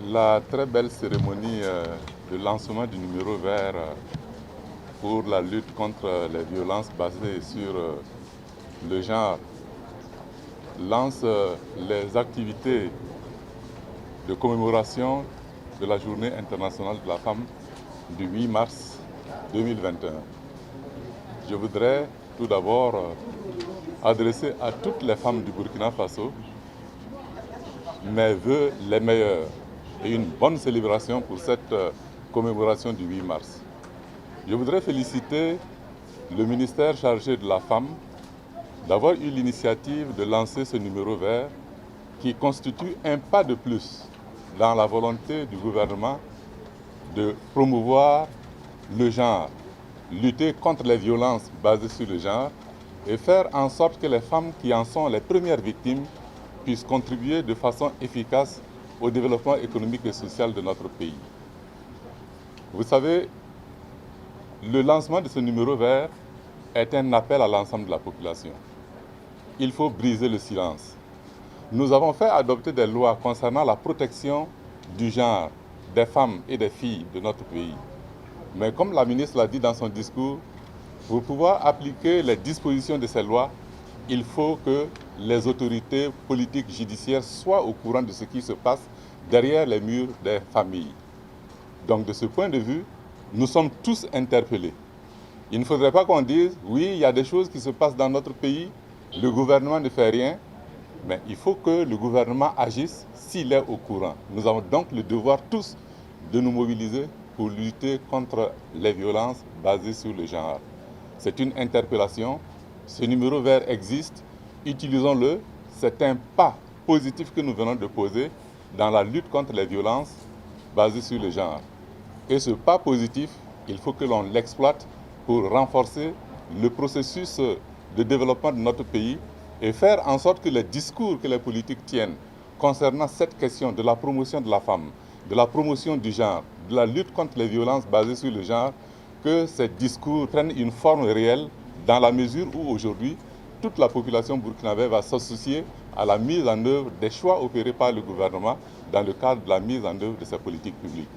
La très belle cérémonie de lancement du numéro vert pour la lutte contre les violences basées sur le genre lance les activités de commémoration de la Journée internationale de la femme du 8 mars 2021. Je voudrais tout d'abord adresser à toutes les femmes du Burkina Faso mes vœux les meilleurs et une bonne célébration pour cette commémoration du 8 mars. Je voudrais féliciter le ministère chargé de la femme d'avoir eu l'initiative de lancer ce numéro vert qui constitue un pas de plus dans la volonté du gouvernement de promouvoir le genre, lutter contre les violences basées sur le genre et faire en sorte que les femmes qui en sont les premières victimes puissent contribuer de façon efficace au développement économique et social de notre pays. Vous savez, le lancement de ce numéro vert est un appel à l'ensemble de la population. Il faut briser le silence. Nous avons fait adopter des lois concernant la protection du genre des femmes et des filles de notre pays. Mais comme la ministre l'a dit dans son discours, pour pouvoir appliquer les dispositions de ces lois, il faut que les autorités politiques judiciaires soient au courant de ce qui se passe derrière les murs des familles. Donc de ce point de vue, nous sommes tous interpellés. Il ne faudrait pas qu'on dise, oui, il y a des choses qui se passent dans notre pays, le gouvernement ne fait rien, mais il faut que le gouvernement agisse s'il est au courant. Nous avons donc le devoir tous de nous mobiliser pour lutter contre les violences basées sur le genre. C'est une interpellation. Ce numéro vert existe. Utilisons-le. C'est un pas positif que nous venons de poser dans la lutte contre les violences basées sur le genre. Et ce pas positif, il faut que l'on l'exploite pour renforcer le processus de développement de notre pays et faire en sorte que les discours que les politiques tiennent concernant cette question de la promotion de la femme, de la promotion du genre, de la lutte contre les violences basées sur le genre, que ces discours prennent une forme réelle dans la mesure où aujourd'hui, toute la population burkinabé va s'associer à la mise en œuvre des choix opérés par le gouvernement dans le cadre de la mise en œuvre de ces politiques publiques.